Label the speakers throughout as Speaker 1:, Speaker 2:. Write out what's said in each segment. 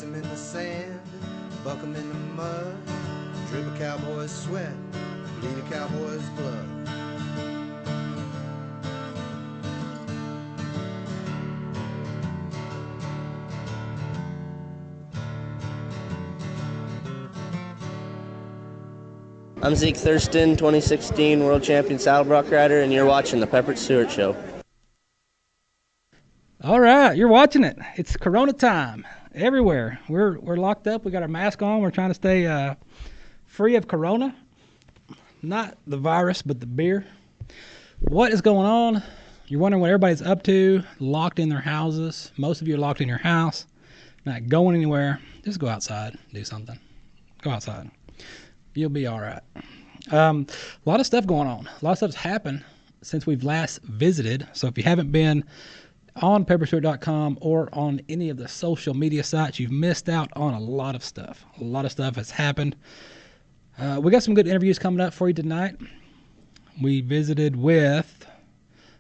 Speaker 1: Kiss 'em in the sand, buck 'em in the mud, drip a cowboy's sweat, bleed a cowboy's blood.
Speaker 2: I'm Zeke Thurston, 2016 World Champion Saddlebrock Rider, and you're watching the Pepper Stewart Show.
Speaker 3: All right, you're watching it. It's Corona time everywhere. We're locked up. We got our mask on. We're trying to stay free of Corona. Not the virus, but the beer. What is going on? You're wondering what everybody's up to, locked in their houses. Most of you are locked in your house, not going anywhere. Just go outside, do something. Go outside. You'll be all right. A lot of stuff going on. A lot of stuff's happened since we've last visited. So if you haven't been on pepperstewart.com or on any of the social media sites, you've missed out on a lot of stuff. A lot of stuff has happened. We got some good interviews coming up for you tonight. We visited with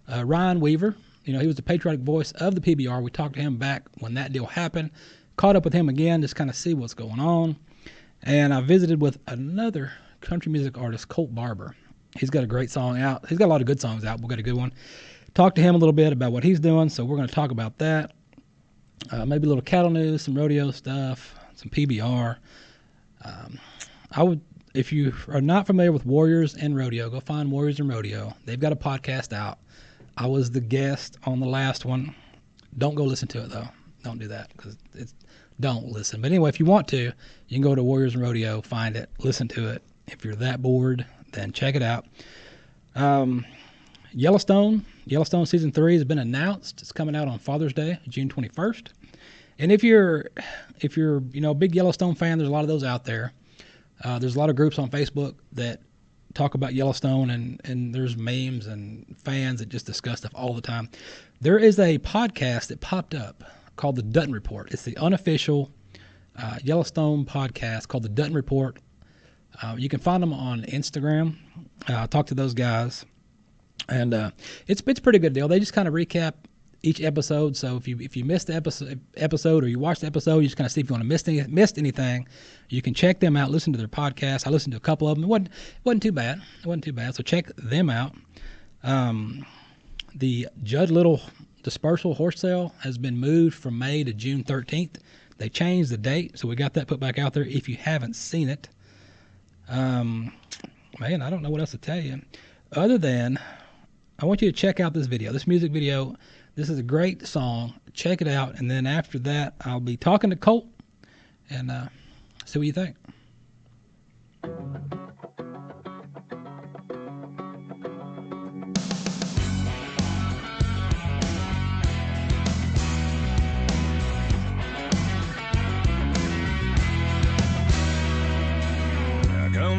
Speaker 3: Ryan Weaver. You know, he was the patriotic voice of the PBR. We talked to him back when that deal happened. Caught up with him again, just kind of see what's going on. And I visited with another country music artist, Kolt Barber. He's got a great song out. He's got a lot of good songs out. We've got a good one. Talked to him a little bit about what he's doing, so we're going to talk about that. Maybe a little cattle news, some rodeo stuff, some PBR. If you are not familiar with Warriors and Rodeo, go find Warriors and Rodeo. They've got a podcast out. I was the guest on the last one. Don't go listen to it, though. Don't do that, because don't listen. But anyway, if you want to, you can go to Warriors and Rodeo, find it, listen to it. If you're that bored, then check it out. Yellowstone Season 3 has been announced. It's coming out on Father's Day, June 21st. And if you're a big Yellowstone fan, there's a lot of those out there. There's a lot of groups on Facebook that talk about Yellowstone, and there's memes and fans that just discuss stuff all the time. There is a podcast that popped up called The Dutton Report. It's the unofficial Yellowstone podcast called The Dutton Report. You can find them on Instagram. Talk to those guys. And it's a pretty good deal. They just kind of recap each episode. So if you missed the episode or you watched the episode, you just kind of see if you want to missed anything, you can check them out, listen to their podcast. I listened to a couple of them. It wasn't too bad. So check them out. The Judd Little dispersal horse sale has been moved from May to June 13th. They changed the date, so we got that put back out there if you haven't seen it. Man, I don't know what else to tell you. Other than, I want you to check out this video, this music video. This is a great song. Check it out, and then after that, I'll be talking to Kolt and see what you think.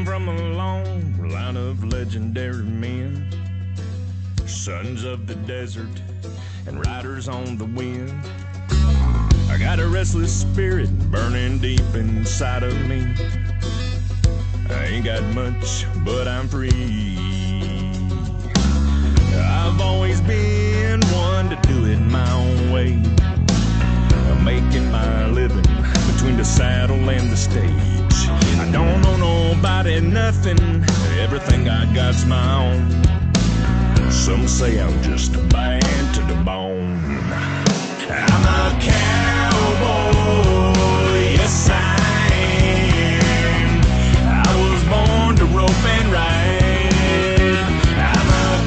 Speaker 4: From a long line of legendary men, sons of the desert and riders on the wind. I got a restless spirit burning deep inside of me. I ain't got much, but I'm free. I've always been one to do it my own way. I'm making my living between the saddle and the stage. I don't owe nobody nothing. Everything I got's my own. Some say I'm just bad to the bone. I'm a cowboy, yes I am. I was born to rope and ride. I'm a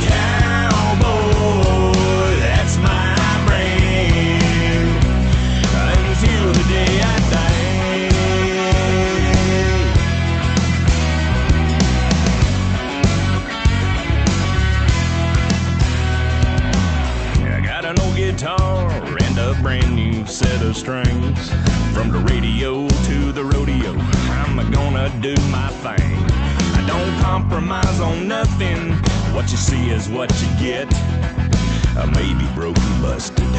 Speaker 4: cowboy, that's my brand. Until the day I die. Guitar and a brand new set of strings. From the radio to the rodeo, I'm gonna do my thing. I don't compromise on nothing. What you see is what you get. I may be broken, busted,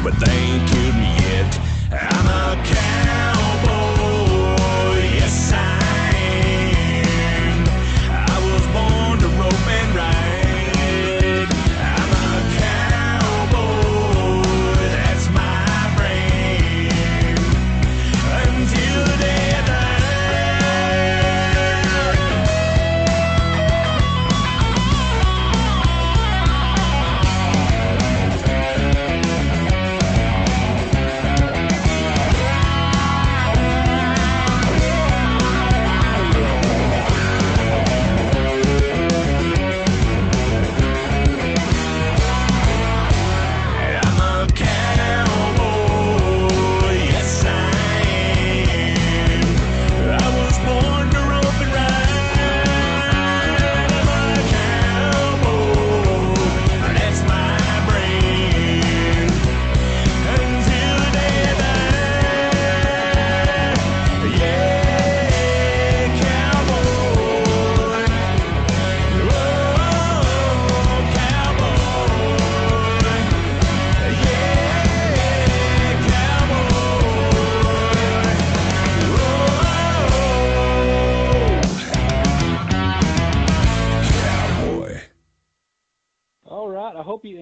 Speaker 4: but they ain't killed me yet. I'm a cowboy, yes I am. I was born to rope and ride.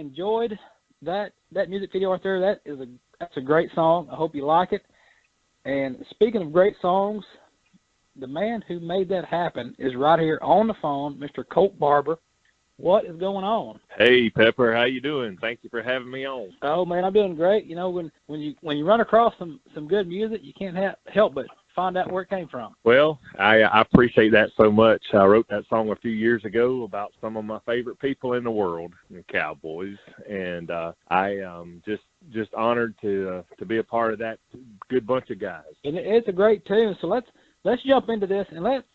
Speaker 3: enjoyed that music video right there. That's a great song. I hope you like it. And speaking of great songs, the man who made that happen is right here on the phone, Mr. Kolt Barber. What is going on?
Speaker 5: Hey, Pepper, how you doing? Thank you for having me on.
Speaker 3: Oh man, I'm doing great. You know, when you run across some good music, you can't help but find out where it came from.
Speaker 5: Well, I appreciate that so much. I wrote that song a few years ago about some of my favorite people in the world, the Cowboys, and I am just honored to be a part of that good bunch of guys. And
Speaker 3: it's a great tune. So let's jump into this and let's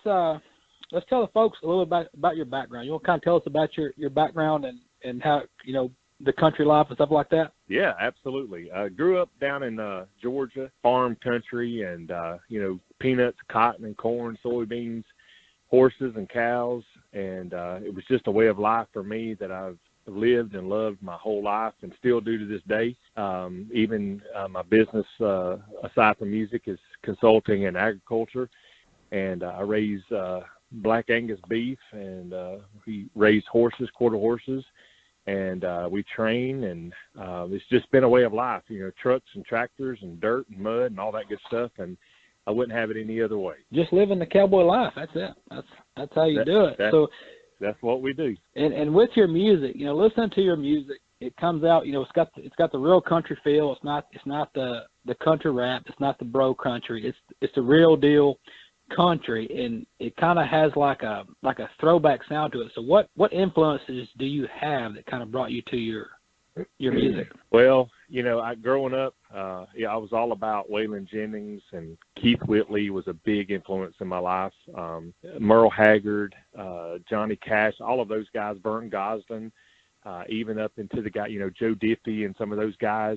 Speaker 3: tell the folks a little about your background. You want to kind of tell us about your background and how, you know, the country life and stuff like that?
Speaker 5: Yeah, absolutely. I grew up down in Georgia, farm country, and, you know, peanuts, cotton and corn, soybeans, horses and cows. And it was just a way of life for me that I've lived and loved my whole life and still do to this day. Even my business, aside from music, is consulting and agriculture. And I raise Black Angus beef, and we raise horses, quarter horses, and we train, and it's just been a way of life, you know, trucks and tractors and dirt and mud and all that good stuff, and I wouldn't have it any other way. Just living the cowboy life, that's it. That's how you do it. That's what we do. And with your music, you know, listening to your music, it comes out, you know, it's got the real country feel. It's not the country rap. It's not the bro country. It's the real deal country, and it kind of has like a throwback sound to it. So what influences do you have that kind of brought you to your music? Well, you know, growing up, I was all about Waylon Jennings, and Keith Whitley was a big influence in my life. Merle Haggard, Johnny Cash, all of those guys, Vern Gosdin, even up into the guy, you know, Joe Diffie and some of those guys.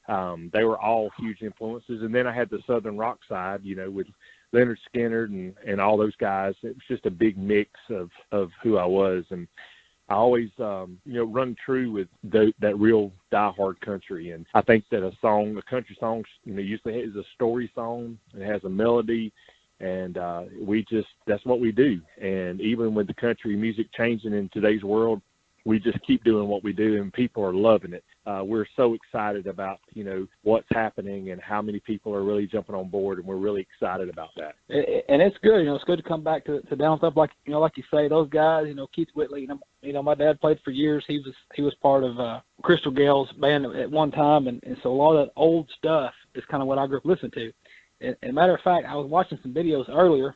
Speaker 5: They were all huge influences. And then I had the Southern rock side, you know, with Leonard Skinner and all those guys. It was just a big mix of who I was. And I always, you know, run true with that real diehard country. And I think that a country song, you know, usually is a story song. It has a melody, and that's what we do. And even with the country music changing in today's world, we just keep doing what we do, and people are loving it. We're so excited about, you know, what's happening and how many people are really jumping on board, and we're really excited about that. And it's good, you know, it's good to come back to down stuff like, you know, like you say, those guys, you know, Keith Whitley, you know, my dad played for years. He was part of Crystal Gale's band at one time, and so a lot of that old stuff is kind of what I grew up listening to. And matter of fact, I was watching some videos earlier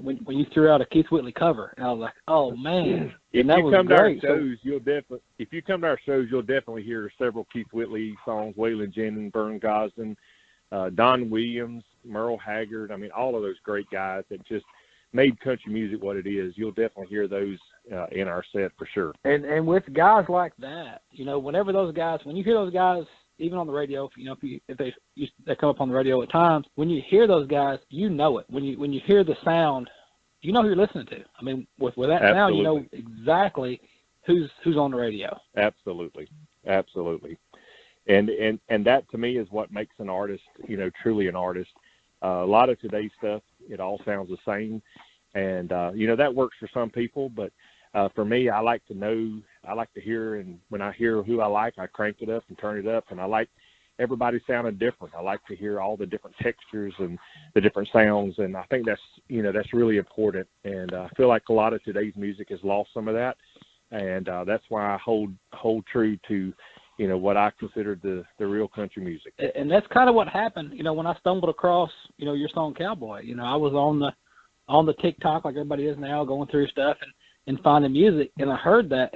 Speaker 5: when you threw out a Keith Whitley cover, and I was like, oh man. If you come to our shows, you'll definitely hear several Keith Whitley songs, Waylon Jennings, Vern Gosdin, Don Williams, Merle Haggard. I mean, all of those great guys that just made country music what it is. You'll definitely hear those in our set for sure. And with guys like that, you know, when you hear those guys, even on the radio, you know, if they come up on the radio at times, when you hear those guys, you know it. When you hear the sound, you know who you're listening to. I mean, with that Absolutely. Sound, you know exactly who's on the radio. Absolutely. And that to me is what makes an artist, you know, truly an artist. A lot of today's stuff, it all sounds the same, and you know, that works for some people, but for me, I like to hear, and when I hear who I like, I crank it up and turn it up, and I like everybody sounding different. I like to hear all the different textures and the different sounds, and I think that's really important. And I feel like a lot of today's music has lost some of that, and that's why I hold true to, you know, what I consider the real country music. And that's kind of what happened, you know, when I stumbled across, you know, your song Cowboy. You know, I was on the TikTok like everybody is now, going through stuff and finding music, and I heard that,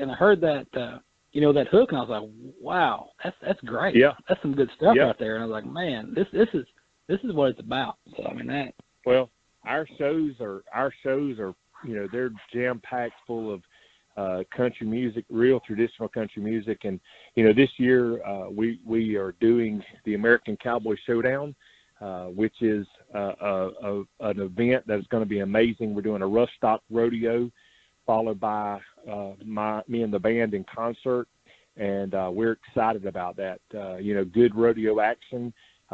Speaker 5: you know, that hook, and I was like, wow, that's great. Yeah, that's some good stuff right there. And I was like, man, this is what it's about. So I mean that. Well, our shows are, you know, they're jam packed full of country music, real traditional country music, and you know, this year we are doing the American Cowboy Showdown, which is an event that is going to be amazing. We're doing a rough stock rodeo, followed by me and the band in concert, and we're excited about that. You know, good rodeo action.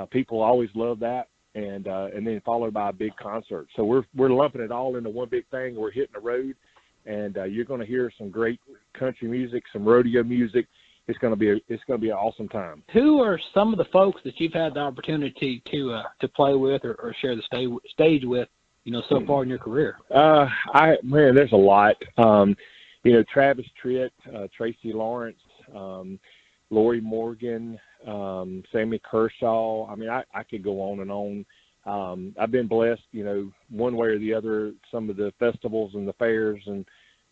Speaker 5: People always love that, and then followed by a big concert. So we're lumping it all into one big thing. We're hitting the road, and you're going to hear some great country music, some rodeo music, going to be an awesome time.
Speaker 3: Who are some of the folks that you've had the opportunity to play with or share the stage with, so far in your career?
Speaker 5: There's a lot. Travis Tritt, Tracy Lawrence, Lori Morgan, Sammy Kershaw. I mean, I could go on and on. I've been blessed, one way or the other, some of the festivals and the fairs, and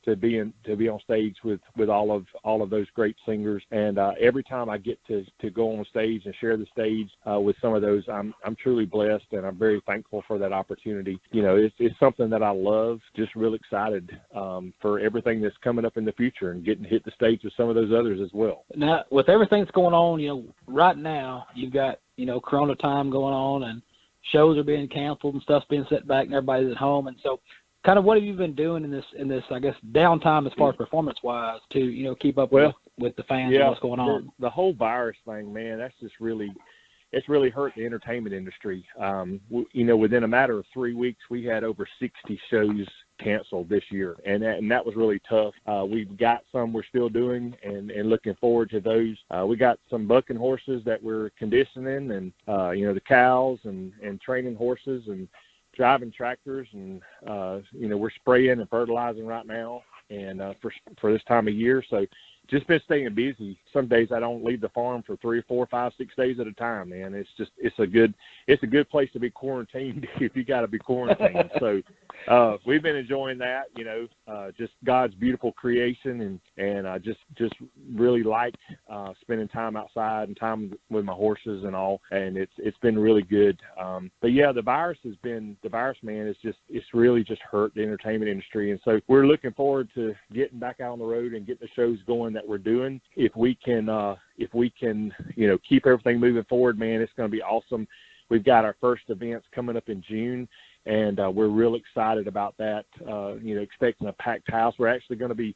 Speaker 5: to be on stage with all of those great singers. And every time I get to go on stage and share the stage with some of those, I'm truly blessed, and I'm very thankful for that opportunity. It's something that I love. Just real excited for everything that's coming up in the future and getting to hit the stage with some of those others as well.
Speaker 3: Now, with everything that's going on, right now you've got Corona time going on, and shows are being canceled and stuff's being set back, and everybody's at home, and so. Kind of what have you been doing in this I guess downtime as far as performance wise to keep up with the fans and what's going on?
Speaker 5: The whole virus thing, man, that's just really hurt the entertainment industry. Within a matter of 3 weeks, we had over 60 shows canceled this year, and that was really tough. We've got some we're still doing and looking forward to those. We got some bucking horses that we're conditioning, and the cows and training horses and driving tractors, and we're spraying and fertilizing right now, and for this time of year. So just been staying busy. Some days I don't leave the farm for 3 or 4, 5, 6 days at a time, man. It's a good place to be quarantined if you got to be quarantined. So we've been enjoying that, just God's beautiful creation, and I just really like spending time outside and time with my horses and all, and it's been really good. But yeah, the virus, man, it's really just hurt the entertainment industry, and so we're looking forward to getting back out on the road and getting the shows going that we're doing. If we can keep everything moving forward, man, it's going to be awesome. We've got our first events coming up in June, and we're real excited about that. Expecting a packed house. We're actually going to be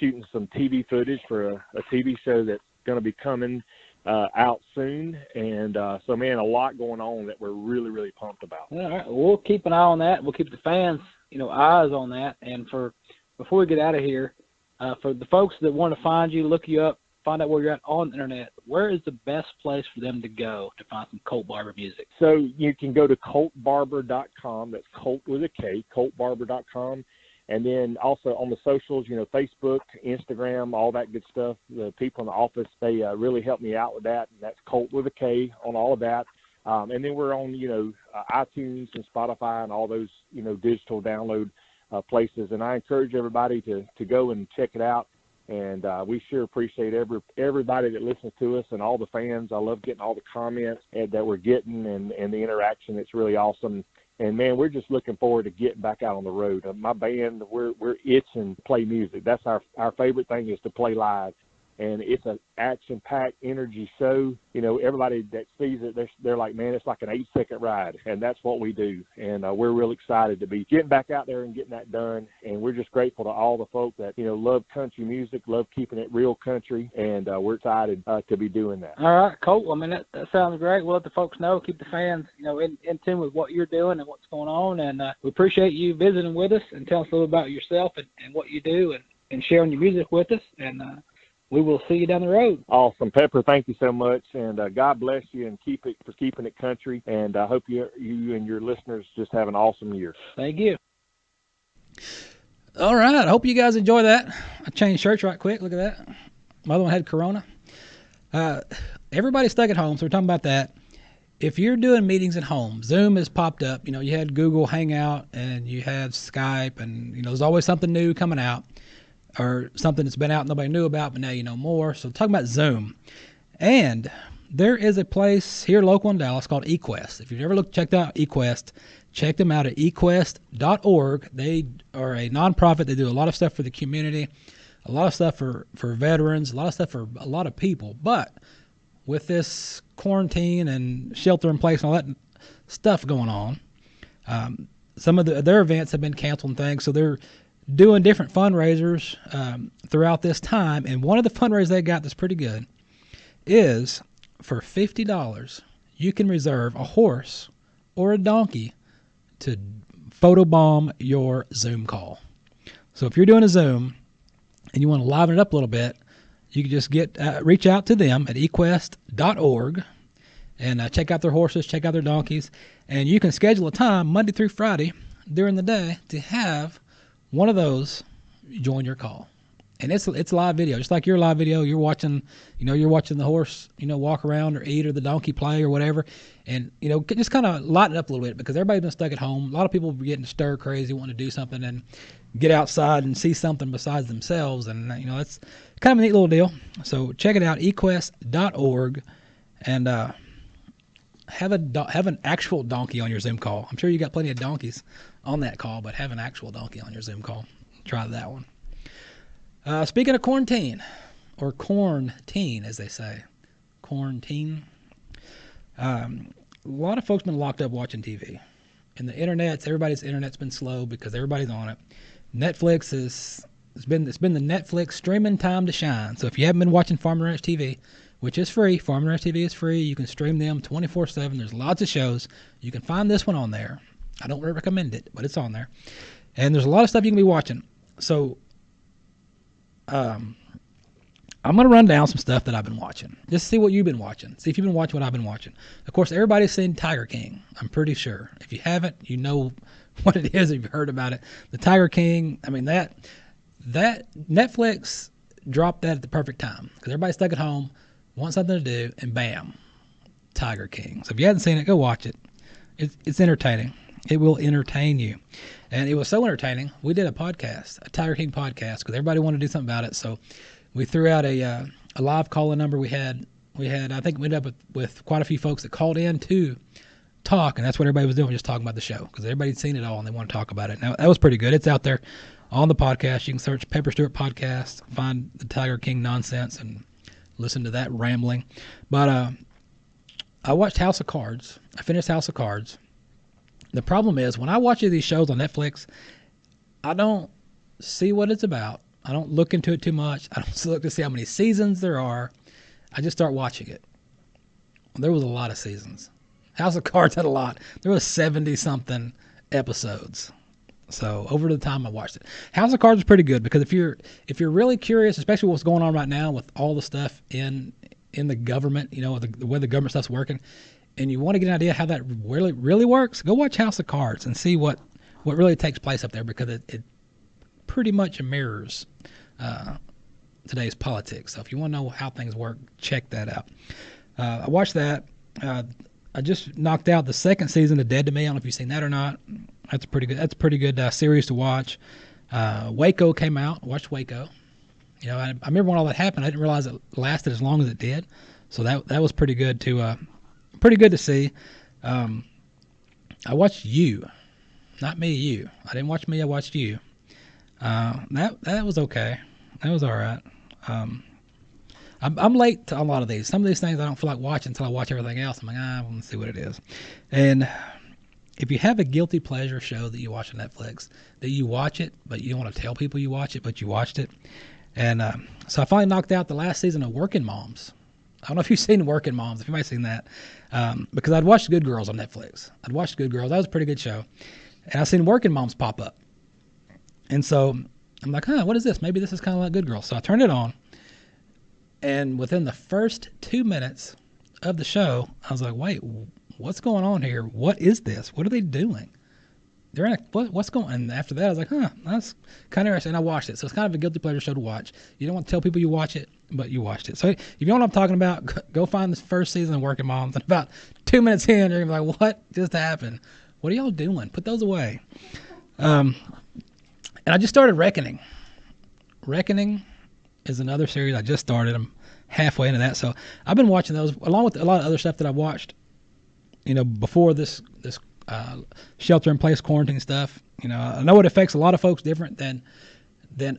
Speaker 5: shooting some TV footage for a TV show that's going to be coming out soon, and so, man, a lot going on that we're really, really pumped about.
Speaker 3: All right, we'll keep an eye on that. We'll keep the fans, eyes on that. And before we get out of here, for the folks that want to find you, look you up, find out where you're at on the internet, where is the best place for them to go to find some Kolt Barber music?
Speaker 5: So you can go to KoltBarber.com. That's Kolt with a K, KoltBarber.com. And then also on the socials, Facebook, Instagram, all that good stuff. The people in the office, they really help me out with that. And that's Kolt with a K on all of that. And then we're on, iTunes and Spotify and all those, digital download places. And I encourage everybody to go and check it out. And we sure appreciate everybody that listens to us and all the fans. I love getting all the comments that we're getting and the interaction. It's really awesome. And, man, we're just looking forward to getting back out on the road. My band, we're itching to play music. That's our favorite thing, is to play live. And it's an action-packed energy show. Everybody that sees it, they're like, man, it's like an 8-second ride. And that's what we do. And we're real excited to be getting back out there and getting that done. And we're just grateful to all the folk that, love country music, love keeping it real country. And we're excited to be doing that.
Speaker 3: All right, Colt. I mean, that sounds great. We'll let the folks know, keep the fans, in tune with what you're doing and what's going on. And we appreciate you visiting with us and telling us a little about yourself and what you do and sharing your music with us. And we will see you down the road.
Speaker 5: Awesome. Pepper, thank you so much. And God bless you, and keep it for keeping it country. And I hope you and your listeners just have an awesome year.
Speaker 3: Thank you. All right. I hope you guys enjoy that. I changed shirts right quick. Look at that. My other one had Corona. Everybody's stuck at home, so we're talking about that. If you're doing meetings at home, Zoom has popped up. You had Google Hangout and you had Skype, and, there's always something new coming out, or something that's been out nobody knew about, but now you know more. So talking about Zoom. And there is a place here local in Dallas called Equest. If you've ever checked out Equest, check them out at equest.org. They are a nonprofit. They do a lot of stuff for the community, a lot of stuff for veterans, a lot of stuff for a lot of people. But with this quarantine and shelter in place and all that stuff going on, some of their events have been canceled and things. So they're doing different fundraisers throughout this time. And one of the fundraisers they got that's pretty good is for $50, you can reserve a horse or a donkey to photobomb your Zoom call. So if you're doing a Zoom and you want to liven it up a little bit, you can just reach out to them at equest.org and check out their horses, check out their donkeys, and you can schedule a time Monday through Friday during the day to have one of those join your call. And it's live video, just like your live video. You're watching the horse, walk around or eat, or the donkey play or whatever, and just kind of lighten it up a little bit, because everybody's been stuck at home. A lot of people are getting stir crazy, wanting to do something and get outside and see something besides themselves, and that's kind of a neat little deal. So check it out, equest.org, and have an actual donkey on your Zoom call. I'm sure you got plenty of donkeys on that call, but have an actual donkey on your Zoom call. Try that one. Speaking of quarantine, or quarantine, as they say, quarantine. A lot of folks been locked up watching TV, and everybody's internet's been slow because everybody's on it. Netflix it's been the Netflix streaming time to shine. So if you haven't been watching Farm and Ranch TV, which is free, Farm and Ranch TV is free. You can stream them 24/7. There's lots of shows. You can find this one on there. I don't recommend it, but it's on there, and there's a lot of stuff you can be watching. So I'm going to run down some stuff that I've been watching. Just see what you've been watching. See if you've been watching what I've been watching. Of course, everybody's seen Tiger King. I'm pretty sure. If you haven't, you know what it is if you've heard about it. The Tiger King, I mean, that Netflix dropped that at the perfect time, because everybody's stuck at home, wants something to do, and bam, Tiger King. So if you haven't seen it, go watch it. It's entertaining. It will entertain you. And it was so entertaining, we did a podcast, a Tiger King podcast, because everybody wanted to do something about it. So we threw out a live call-in number. We had I think we ended up with quite a few folks that called in to talk, and that's what everybody was doing, just talking about the show, because everybody'd seen it all and they want to talk about it. Now, that was pretty good. It's out there on the podcast. You can search Pepper Stewart Podcast, find the Tiger King nonsense, and listen to that rambling. But I watched House of Cards. I finished House of Cards. The problem is, when I watch these shows on Netflix, I don't see what it's about. I don't look into it too much. I don't look to see how many seasons there are. I just start watching it. There was a lot of seasons. House of Cards had a lot. There was 70-something episodes. So over the time I watched it. House of Cards is pretty good, because if you're really curious, especially what's going on right now with all the stuff in the government, the way the government stuff's working, and you want to get an idea how that really works, go watch House of Cards and see what really takes place up there, because it pretty much mirrors today's politics. So if you want to know how things work, check that out. I watched that. I just knocked out the second season of Dead to Me. I don't know if you've seen that or not. That's pretty good. That's a pretty good series to watch. Waco came out. Watched Waco. I remember when all that happened. I didn't realize it lasted as long as it did. So that was pretty good to see. I watched You, not Me, You. I didn't watch Me. I watched You. That was okay. That was all right. I'm late to a lot of these. Some of these things I don't feel like watching until I watch everything else. I'm like, I want to see what it is. And if you have a guilty pleasure show that you watch on Netflix, that you watch it, but you don't want to tell people you watch it, but you watched it. And so I finally knocked out the last season of Working Moms. I don't know if you've seen Working Moms, if you might have seen that, because I'd watched Good Girls on Netflix. I'd watched Good Girls. That was a pretty good show. And I've seen Working Moms pop up. And so I'm like, what is this? Maybe this is kind of like Good Girls. So I turned it on. And within the first 2 minutes of the show, I was like, wait, what's going on here? What is this? What are they doing? They're in what's going on? And after that, I was like, that's kind of interesting. And I watched it. So it's kind of a guilty pleasure show to watch. You don't want to tell people you watch it, but you watched it. So if you don't know what I'm talking about, go find the first season of Working Moms. And about 2 minutes in, you're going to be like, what just happened? What are y'all doing? Put those away. And I just started Reckoning. Reckoning is another series I just started. I'm halfway into that. So I've been watching those along with a lot of other stuff that I've watched, before this shelter-in-place quarantine stuff. I know it affects a lot of folks different than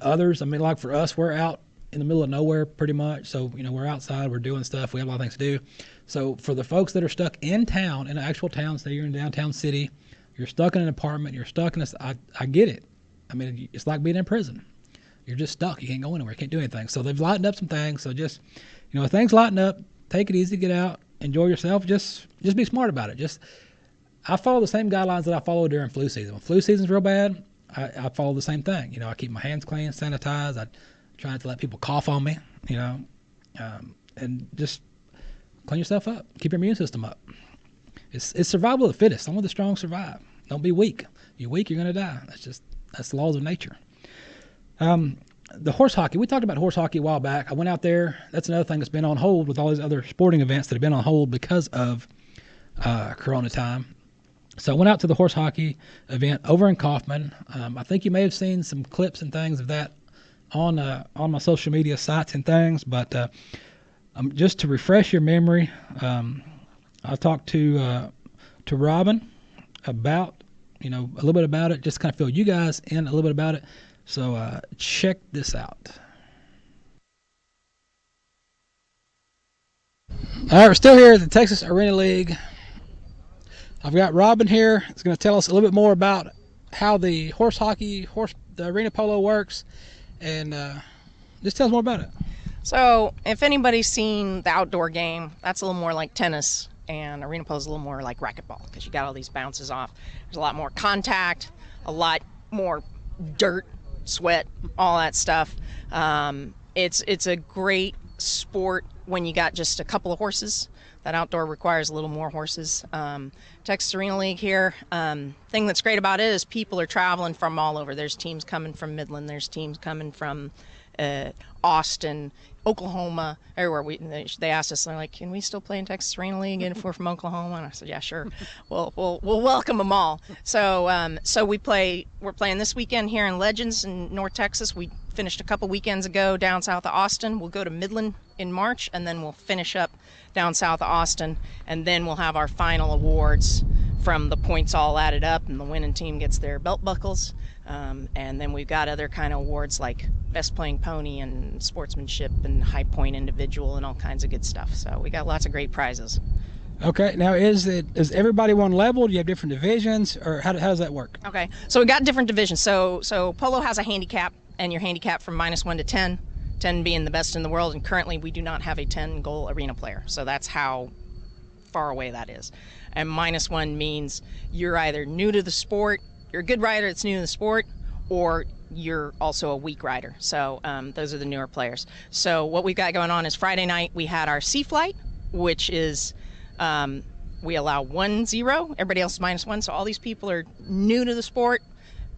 Speaker 3: others. I mean, like for us, we're out in the middle of nowhere pretty much. So, we're outside, we're doing stuff. We have a lot of things to do. So for the folks that are stuck in town, in an actual town, say you're in downtown city, you're stuck in an apartment, you're stuck in I get it. I mean, it's like being in prison. You're just stuck. You can't go anywhere. You can't do anything. So they've lightened up some things. So just, if things lighten up, take it easy, get out, enjoy yourself. Just be smart about it. I follow the same guidelines that I follow during flu season. When flu season's real bad, I follow the same thing. I keep my hands clean, sanitize. I try not to let people cough on me. and just clean yourself up. Keep your immune system up. It's survival of the fittest. Only the strong survive. Don't be weak. You're weak, you're going to die. That's the laws of nature. The horse hockey. We talked about horse hockey a while back. I went out there. That's another thing that's been on hold with all these other sporting events that have been on hold because of Corona time. So I went out to the horse hockey event over in Kaufman. I think you may have seen some clips and things of that on my social media sites and things. But just to refresh your memory, I talked to Robin about a little bit about it. Just kind of fill you guys in a little bit about it. So check this out. All right, we're still here at the Texas Arena League. I've got Robin here. He's going to tell us a little bit more about how the horse hockey, the arena polo works, and just tell us more about it.
Speaker 6: So if anybody's seen the outdoor game, that's a little more like tennis, and arena polo is a little more like racquetball because you got all these bounces off. There's a lot more contact, a lot more dirt, sweat, all that stuff. It's a great sport when you got just a couple of horses. That outdoor requires a little more horses. Texas Arena League here, thing that's great about it is people are traveling from all over. There's teams coming from Midland. There's teams coming from Austin, Oklahoma, everywhere. They asked us, they're like, can we still play in Texas Arena League if we're from Oklahoma? And I said, yeah, sure. We'll welcome them all. So we're playing this weekend here in Legends in North Texas. We finished a couple weekends ago down south of Austin. We'll go to Midland in March, and then we'll finish up down south of Austin, and then we'll have our final awards from the points all added up, and the winning team gets their belt buckles. And then we've got other kind of awards like best playing pony and sportsmanship and high point individual and all kinds of good stuff. So we got lots of great prizes.
Speaker 3: Okay, now is everybody one level? Do you have different divisions, or how does that work?
Speaker 6: Okay, so we got different divisions. So polo has a handicap, and you're handicapped from -1 to 10. 10 being the best in the world, and currently we do not have a 10-goal arena player. So that's how far away that is. And -1 means you're either new to the sport, you're a good rider that's new to the sport, or you're also a weak rider. So those are the newer players. So what we've got going on is Friday night we had our sea flight, which is we allow 1-0, everybody else is -1. So all these people are new to the sport,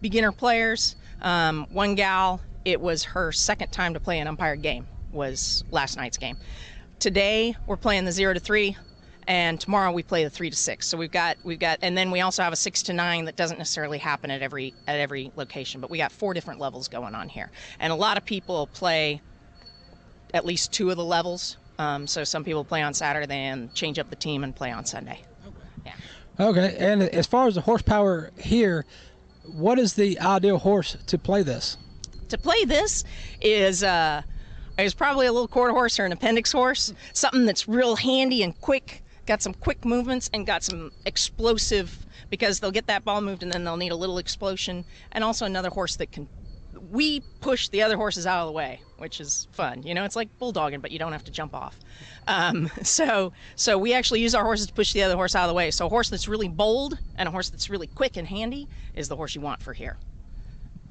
Speaker 6: beginner players. One gal, it was her second time to play an umpire game, was last night's game. Today we're playing the 0 to 3, and tomorrow we play the 3 to 6. So we've got, and then we also have a 6 to 9 that doesn't necessarily happen at every location, but we got 4 different levels going on here. And a lot of people play at least 2 of the levels. So some people play on Saturday and change up the team and play on Sunday. Okay. Yeah.
Speaker 3: Okay, and as far as the horsepower here, what is the ideal horse to play this?
Speaker 6: To play this is probably a little quarter horse or an appendix horse, something that's real handy and quick, got some quick movements and got some explosive, because they'll get that ball moved and then they'll need a little explosion, and also another horse that we push the other horses out of the way, which is fun. It's like bulldogging, but you don't have to jump off. So we actually use our horses to push the other horse out of the way. So a horse that's really bold and a horse that's really quick and handy is the horse you want for here.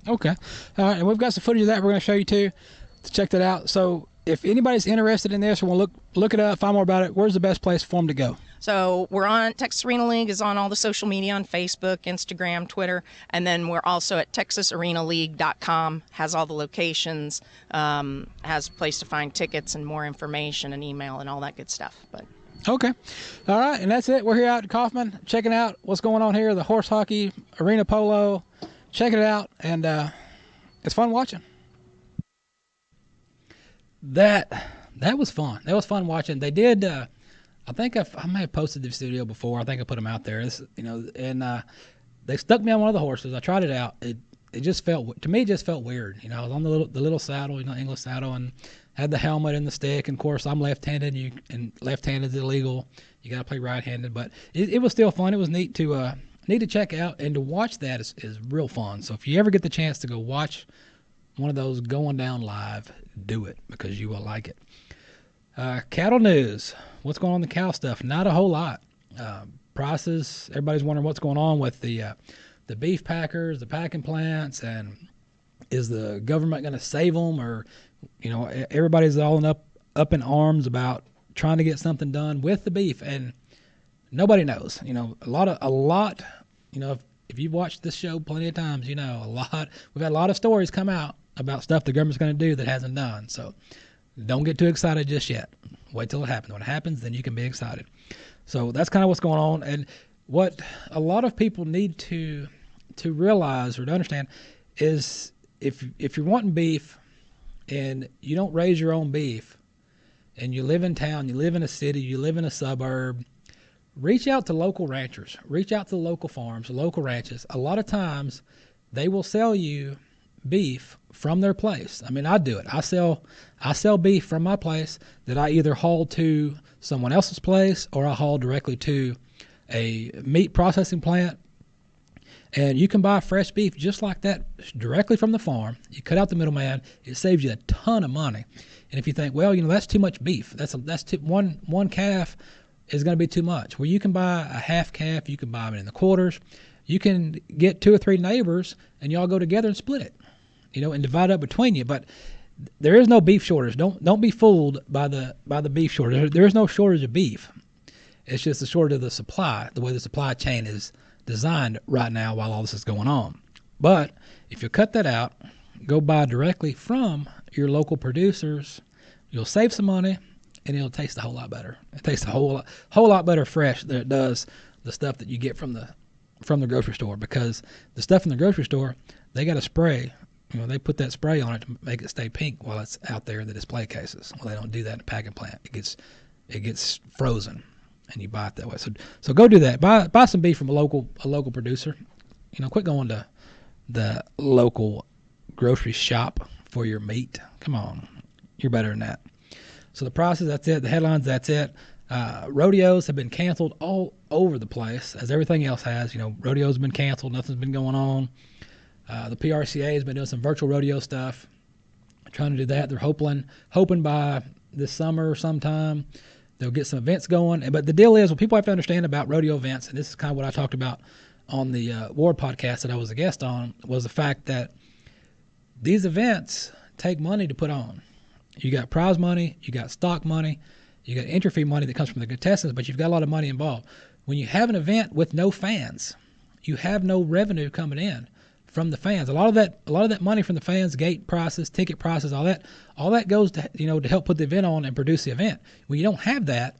Speaker 3: Okay. All right, and we've got some footage of that we're going to show you too, to check that out. So if anybody's interested in this or want to look it up, find more about it, where's the best place for them to go?
Speaker 6: So we're on, Texas Arena League is on all the social media, on Facebook, Instagram, Twitter, and then we're also at texasarenaleague.com, has all the locations, has a place to find tickets and more information and email and all that good stuff. But
Speaker 3: okay. All right, and that's it. We're here out at Kaufman checking out what's going on here, the horse hockey, arena polo. Checking it out, and it's fun watching. That was fun. That was fun watching. They did. I think I may have posted this video before. I think I put them out there. And they stuck me on one of the horses. I tried it out. It just felt, to me, it just felt weird. I was on the little saddle, English saddle, and had the helmet and the stick. And of course, I'm left-handed, and left-handed is illegal. You got to play right-handed, but it was still fun. It was neat to check out, and to watch that is real fun. So if you ever get the chance to go watch one of those going down live, do it, because you will like it. Cattle news. What's going on in the cow stuff? Not a whole lot. Prices, everybody's wondering what's going on with the beef packers, the packing plants, and is the government going to save them, or You know, everybody's all up in arms about trying to get something done with the beef, and nobody knows. You know, a lot. You know, if you've watched this show plenty of times, you know we've had a lot of stories come out about stuff the government's going to do that hasn't done. So don't get too excited just yet. Wait till it happens. When it happens, then you can be excited. So that's kind of what's going on. And what a lot of people need to realize or to understand is if you're wanting beef and you don't raise your own beef and you live in town, you live in a city, you live in a suburb, reach out to local ranchers, reach out to local farms, local ranches. A lot of times they will sell you beef from their place. I mean, I do it. I sell beef from my place that I either haul to someone else's place or I haul directly to a meat processing plant. And you can buy fresh beef just like that directly from the farm. You cut out the middleman. It saves you a ton of money. And if you think, well, you know, that's too much beef. One calf is going to be too much. Well, you can buy a half calf. You can buy them in the quarters. You can get 2 or 3 neighbors and y'all go together and split it, you know, and divide up between you. But there is no beef shortage. Don't be fooled by the beef shortage. There is no shortage of beef. It's just a shortage of the supply, the way the supply chain is designed right now while all this is going on. But if you cut that out, go buy directly from your local producers, you'll save some money and it'll taste a whole lot better. It tastes a whole lot better fresh than it does the stuff that you get from the grocery store, because the stuff in the grocery store, they got a spray. You know, they put that spray on it to make it stay pink while it's out there in the display cases. Well, they don't do that in a packing plant. It gets frozen, and you buy it that way. So go do that. Buy some beef from a local producer. You know, quit going to the local grocery shop for your meat. Come on, you're better than that. So the prices, that's it. The headlines, that's it. Rodeos have been canceled all over the place, as everything else has. You know, rodeos have been canceled. Nothing's been going on. The PRCA has been doing some virtual rodeo stuff, trying to do that. They're hoping by this summer sometime they'll get some events going. But the deal is, what people have to understand about rodeo events, and this is kind of what I talked about on the Ward podcast that I was a guest on, was the fact that these events take money to put on. You got prize money, you got stock money, you got entry fee money that comes from the contestants, but you've got a lot of money involved. When you have an event with no fans, you have no revenue coming in from the fans. A lot of that money from the fans, gate prices, ticket prices, all that goes to, you know, to help put the event on and produce the event. When you don't have that,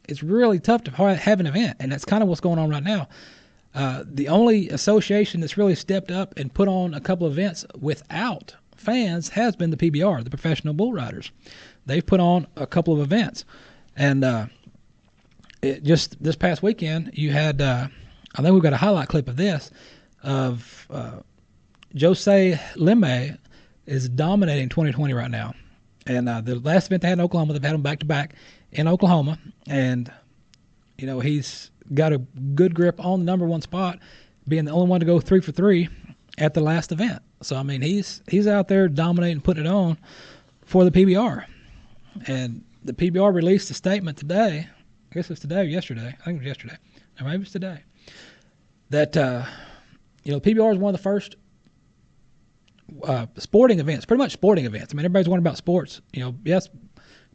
Speaker 3: it's really tough to have an event, and that's kind of what's going on right now. The only association that's really stepped up and put on a couple of events without fans has been the PBR, the Professional Bull Riders. They've put on a couple of events, and just this past weekend, you had I think we've got a highlight clip of this, of Josie Bassett is dominating 2020 right now. And the last event they had in Oklahoma, they've had them back-to-back in Oklahoma. And, you know, he's got a good grip on the number one spot, being the only one to go 3 for 3 at the last event. So, I mean, he's out there dominating, putting it on for the PBR. And the PBR released a statement today. I guess it's today or yesterday. I think it was yesterday. Or maybe it's today. That, you know, PBR is one of the first sporting events, pretty much sporting events. I mean, everybody's wondering about sports. You know, yes,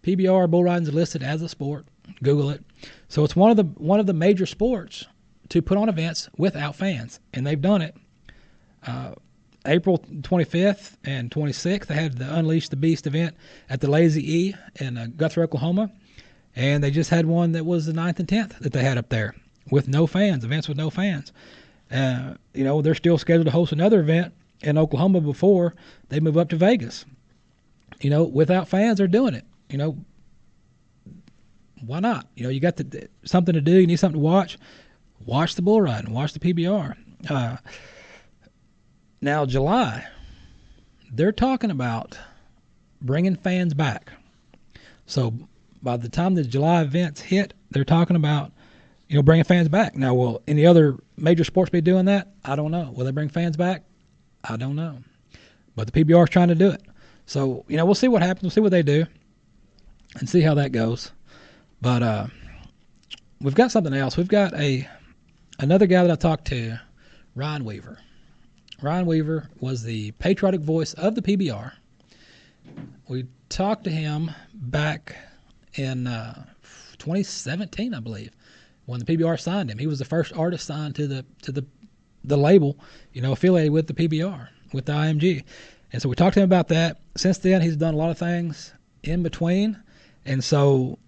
Speaker 3: PBR bull riding is listed as a sport. Google it. So it's one of the major sports to put on events without fans, and they've done it. April 25th and 26th, they had the Unleash the Beast event at the Lazy E in Guthrie, Oklahoma, and they just had one that was the 9th and 10th that they had up there with no fans, events with no fans. You know, they're still scheduled to host another event in Oklahoma before they move up to Vegas. You know, without fans, they're doing it. You know, why not? You know, you got something to do. You need something to watch. Watch the bull riding. Watch the PBR. Now, July, they're talking about bringing fans back. So by the time the July events hit, they're talking about, you know, bringing fans back. Now, will any other major sports be doing that? I don't know. Will they bring fans back? I don't know. But the PBR is trying to do it. So, you know, we'll see what happens. We'll see what they do and see how that goes. But we've got something else. We've got another guy that I talked to, Ryan Weaver. Ryan Weaver was the patriotic voice of the PBR. We talked to him back in 2017, I believe, when the PBR signed him. He was the first artist signed to the label, affiliated with the PBR, with the IMG. And so we talked to him about that. Since then, he's done a lot of things in between. And so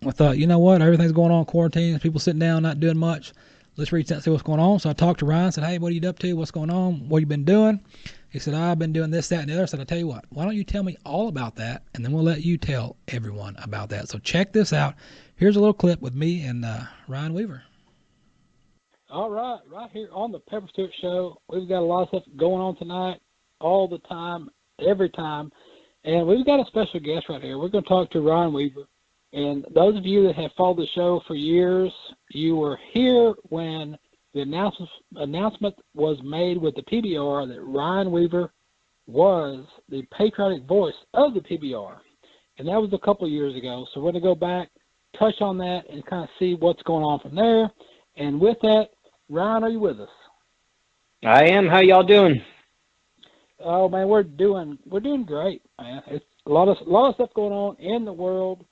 Speaker 3: I thought, you know what, everything's going on in quarantine, people sitting down, not doing much. Let's reach out and see what's going on. So I talked to Ryan, said, hey, what are you up to? What's going on? What you been doing? He said, I've been doing this, that, and the other. I said, I'll tell you what, why don't you tell me all about that, and then we'll let you tell everyone about that. So check this out. Here's a little clip with me and Ryan Weaver.
Speaker 7: All right here on the Pepper Stewart Show. We've got a lot of stuff going on tonight, all the time, every time. And we've got a special guest right here. We're going to talk to Ryan Weaver. And those of you that have followed the show for years, you were here when the announcement was made with the PBR that Ryan Weaver was the patriotic voice of the PBR. And that was a couple of years ago. So we're going to go back, touch on that, and kind of see what's going on from there. And with that, Ryan, are you with us?
Speaker 8: I am. How y'all doing?
Speaker 7: Oh man, we're doing great, man. It's a lot of stuff going on in the world,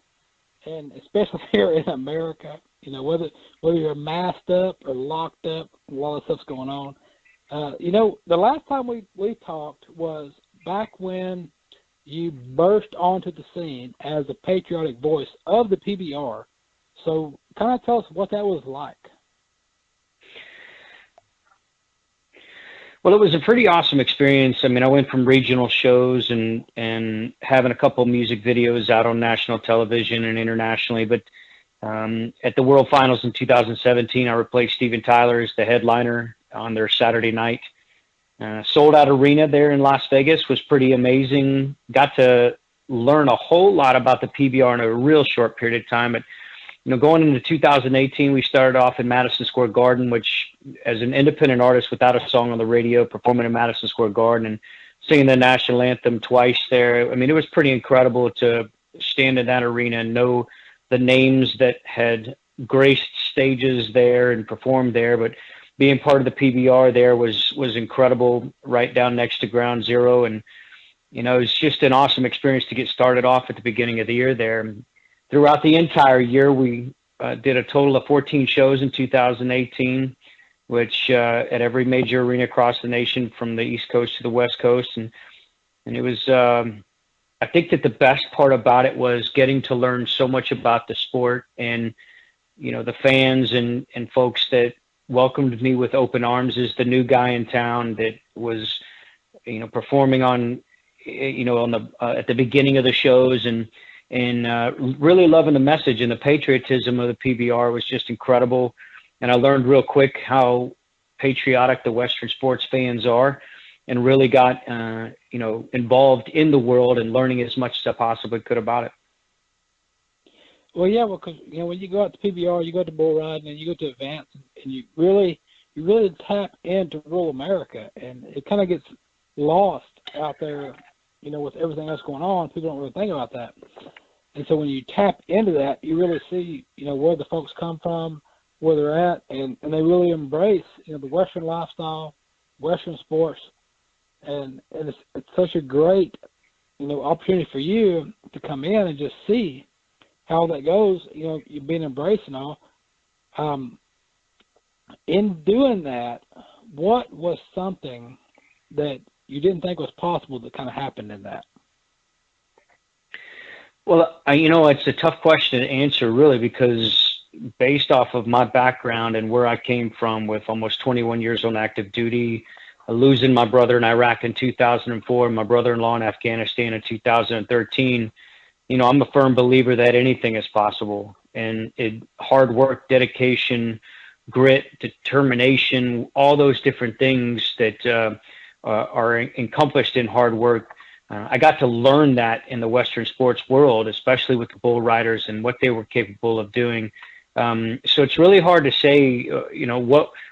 Speaker 7: and especially here in America. Whether you're masked up or locked up, a lot of stuff's going on. The last time we talked was back when you burst onto the scene as a patriotic voice of the PBR. So kind of tell us what that was like.
Speaker 8: Well, it was a pretty awesome experience. I mean, I went from regional shows and having a couple music videos out on national television and internationally. But at the World Finals in 2017, I replaced Steven Tyler as the headliner on their Saturday night. Sold out arena there in Las Vegas was pretty amazing. Got to learn a whole lot about the PBR in a real short period of time. But going into 2018, we started off in Madison Square Garden, which, as an independent artist without a song on the radio, performing in Madison Square Garden and singing the national anthem twice there. I mean, it was pretty incredible to stand in that arena and know the names that had graced stages there and performed there. But being part of the PBR there was incredible, right down next to Ground Zero. And, it was just an awesome experience to get started off at the beginning of the year there. Throughout the entire year, we did a total of 14 shows in 2018, which at every major arena across the nation, from the East Coast to the West Coast. And it was, I think that the best part about it was getting to learn so much about the sport and, the fans and folks that welcomed me with open arms as the new guy in town that was, performing on at the beginning of the shows and really loving the message, and the patriotism of the PBR was just incredible. And I learned real quick how patriotic the Western sports fans are, and really got, involved in the world and learning as much as I possibly could about it.
Speaker 7: Well, yeah, because when you go out to PBR, you go to bull riding, and you go to events, and you really tap into rural America, and it kind of gets lost out there, with everything else going on. People don't really think about that. And so when you tap into that, you really see, where the folks come from, where they're at, and they really embrace, the Western lifestyle, Western sports. And it's such a great, opportunity for you to come in and just see how that goes, you've been embraced and all. In doing that, what was something that you didn't think was possible that kind of happened in that?
Speaker 8: Well, it's a tough question to answer, really, because based off of my background and where I came from, with almost 21 years on active duty, losing my brother in Iraq in 2004, my brother-in-law in Afghanistan in 2013, I'm a firm believer that anything is possible. And hard work, dedication, grit, determination, all those different things that are encompassed in hard work. I got to learn that in the Western sports world, especially with the bull riders and what they were capable of doing. So it's really hard to say,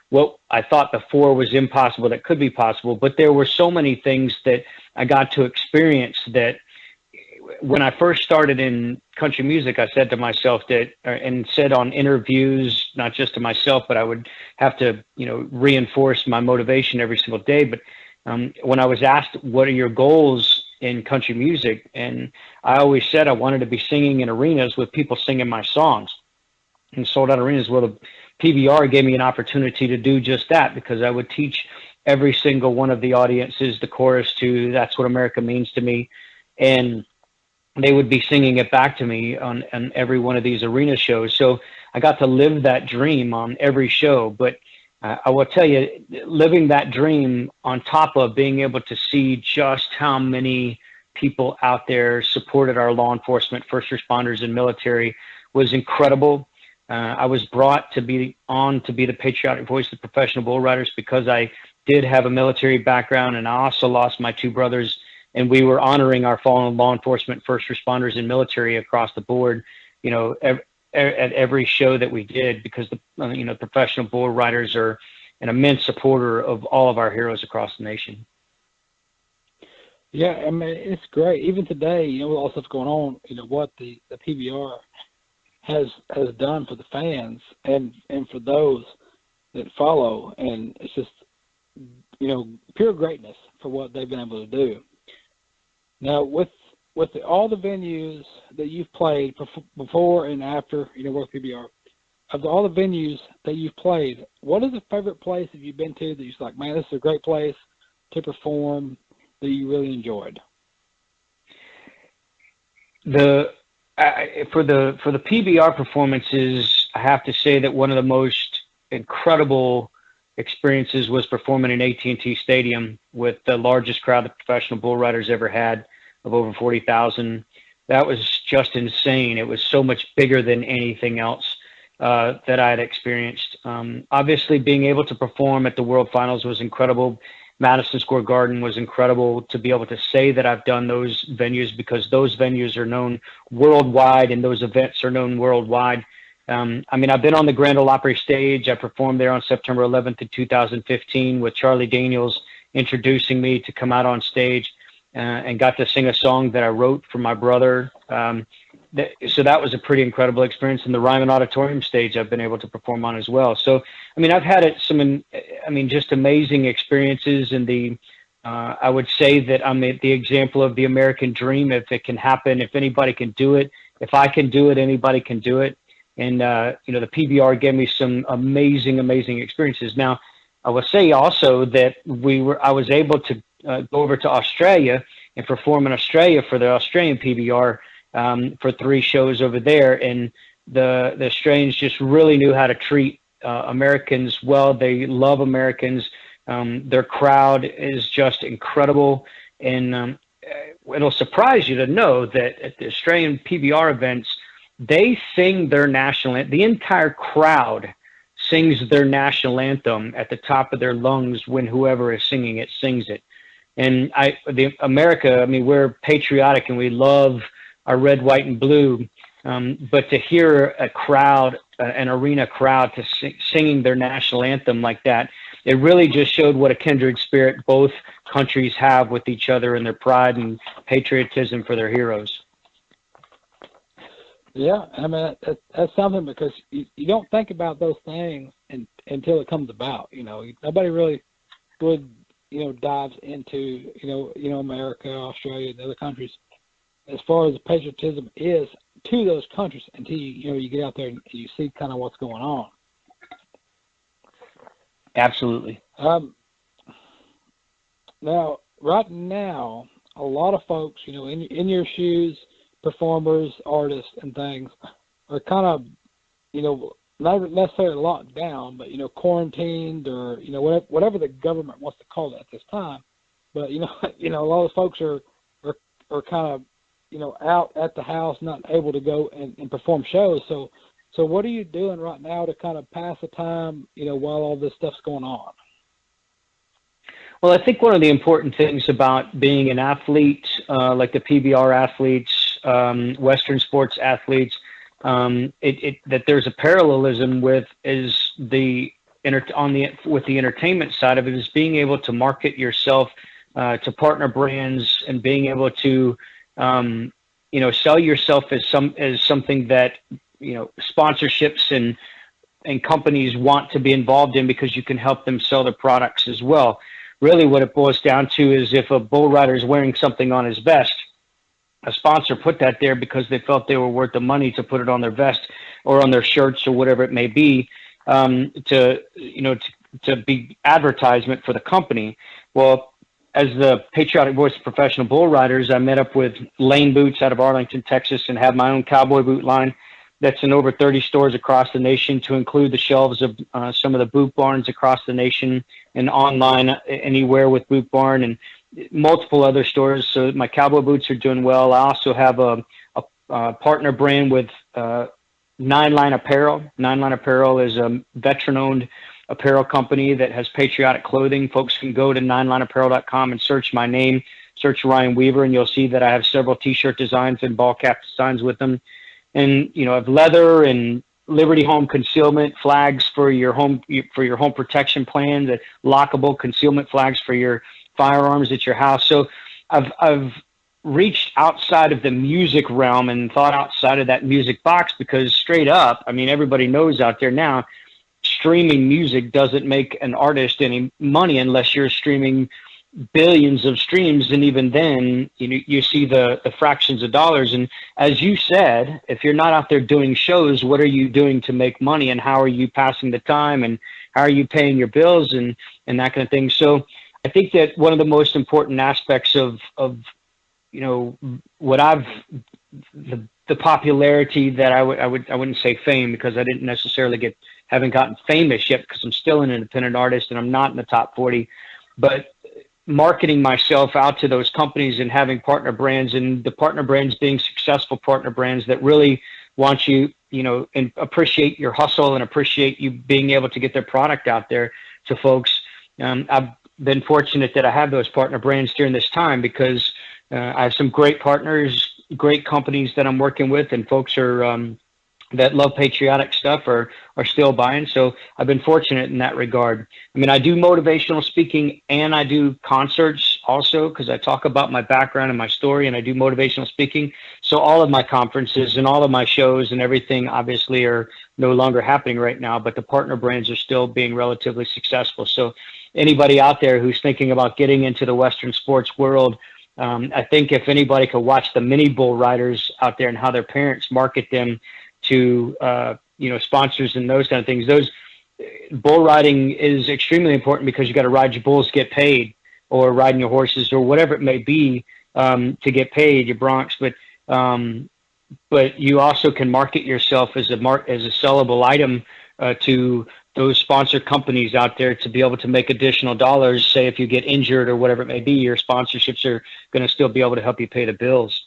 Speaker 8: what I thought before was impossible that could be possible. But there were so many things that I got to experience that when I first started in country music, I said to myself that, and said on interviews, not just to myself, but I would have to, reinforce my motivation every single day. But when I was asked, what are your goals in country music. And I always said I wanted to be singing in arenas with people singing my songs, and sold out arenas. Well, the PBR gave me an opportunity to do just that, because I would teach every single one of the audiences the chorus to That's What America Means to Me. And they would be singing it back to me on every one of these arena shows. So I got to live that dream on every show. But I will tell you, living that dream on top of being able to see just how many people out there supported our law enforcement, first responders, and military was incredible. I was brought to be the patriotic voice of professional bull riders because I did have a military background, and I also lost my two brothers, and we were honoring our fallen law enforcement, first responders, and military across the board, at every show that we did, because the professional bull riders are an immense supporter of all of our heroes across the nation.
Speaker 7: Yeah, I mean, it's great. Even today, with all stuff going on, what the PBR has done for the fans and for those that follow, and it's just pure greatness for what they've been able to do. Now, with all the venues that you've played before and after work PBR, of all the venues that you've played, what is the favorite place that you've been to that you're like, man, this is a great place to perform, that you really enjoyed?
Speaker 8: For the PBR performances, I have to say that one of the most incredible experiences was performing in AT&T Stadium with the largest crowd the professional bull riders ever had, of over 40,000. That was just insane. It was so much bigger than anything else that I had experienced. Obviously, being able to perform at the World Finals was incredible. Madison Square Garden was incredible to be able to say that I've done those venues, because those venues are known worldwide and those events are known worldwide. I've been on the Grand Ole Opry stage. I performed there on September 11th of 2015 with Charlie Daniels introducing me to come out on stage, and got to sing a song that I wrote for my brother. So that was a pretty incredible experience. And the Ryman Auditorium stage I've been able to perform on as well. So, I've had just amazing experiences. And I would say that I'm the example of the American dream. If it can happen, if anybody can do it, if I can do it, anybody can do it. And, the PBR gave me some amazing experiences. Now, I will say also that I was able to go over to Australia and perform in Australia for the Australian PBR for 3 shows over there. And the Australians just really knew how to treat Americans well. They love Americans. Their crowd is just incredible. And it'll surprise you to know that at the Australian PBR events, they sing their national anthem. The entire crowd sings their national anthem at the top of their lungs when whoever is singing it sings it. And America, we're patriotic and we love our red, white, and blue. But to hear a crowd, an arena crowd, singing their national anthem like that, it really just showed what a kindred spirit both countries have with each other and their pride and patriotism for their heroes.
Speaker 7: Yeah, that's something, because you don't think about those things until it comes about. Nobody really would dives into America, Australia, and other countries as far as the patriotism is to those countries until you get out there and you see kind of what's going on.
Speaker 8: Absolutely.
Speaker 7: Now, right now, a lot of folks, in your shoes, performers, artists, and things are kind of, not necessarily locked down, but quarantined, or whatever the government wants to call it at this time. But a lot of folks are kind of out at the house, not able to go and perform shows. So what are you doing right now to kind of pass the time, while all this stuff's going on?
Speaker 8: Well, I think one of the important things about being an athlete, like the PBR athletes, Western sports athletes, that there's a parallelism with the entertainment side of it, is being able to market yourself to partner brands, and being able to sell yourself as something that sponsorships and companies want to be involved in, because you can help them sell their products as well. really what it boils down to is if a bull rider is wearing something on his vest, a sponsor put that there because they felt they were worth the money to put it on their vest or on their shirts or whatever it may be, to be advertisement for the company. Well, as the patriotic voice of professional bull riders, I met up with Lane Boots out of Arlington, Texas, and have my own cowboy boot line that's in over 30 stores across the nation, to include the shelves of some of the boot barns across the nation and online anywhere with Boot Barn and multiple other stores. So my cowboy boots are doing well. I also have a partner brand with Nine Line Apparel. Nine Line Apparel is a veteran-owned apparel company that has patriotic clothing. Folks can go to ninelineapparel.com and search my name, search Ryan Weaver, and you'll see that I have several T-shirt designs and ball cap designs with them. And I have leather and Liberty Home concealment flags for your home protection plan, the lockable concealment flags for your firearms at your house. So I've reached outside of the music realm and thought outside of that music box, because straight up, I mean, everybody knows out there now, streaming music doesn't make an artist any money unless you're streaming billions of streams, and even then you see the fractions of dollars. And as you said, if you're not out there doing shows, what are you doing to make money, and how are you passing the time, and how are you paying your bills and that kind of thing? So I think that one of the most important aspects of what the popularity that I wouldn't say fame, because I didn't necessarily haven't gotten famous yet, because I'm still an independent artist and I'm not in the top 40, but marketing myself out to those companies and having partner brands, and the partner brands being successful partner brands that really want you, and appreciate your hustle and appreciate you being able to get their product out there to folks. I've been fortunate that I have those partner brands during this time, because I have some great partners, great companies that I'm working with, and folks are that love patriotic stuff are still buying. So I've been fortunate in that regard. I mean, I do motivational speaking and I do concerts also, because I talk about my background and my story, and I do motivational speaking. So all of my conferences and all of my shows and everything obviously are no longer happening right now, but the partner brands are still being relatively successful. So anybody out there who's thinking about getting into the Western sports world, I think if anybody could watch the mini bull riders out there and how their parents market them to sponsors and those kind of things. Those bull riding is extremely important, because you got to ride your bulls to get paid, or riding your horses or whatever it may be to get paid, your broncs. But you also can market yourself as a sellable item to those sponsor companies out there to be able to make additional dollars. Say if you get injured or whatever it may be, your sponsorships are going to still be able to help you pay the bills.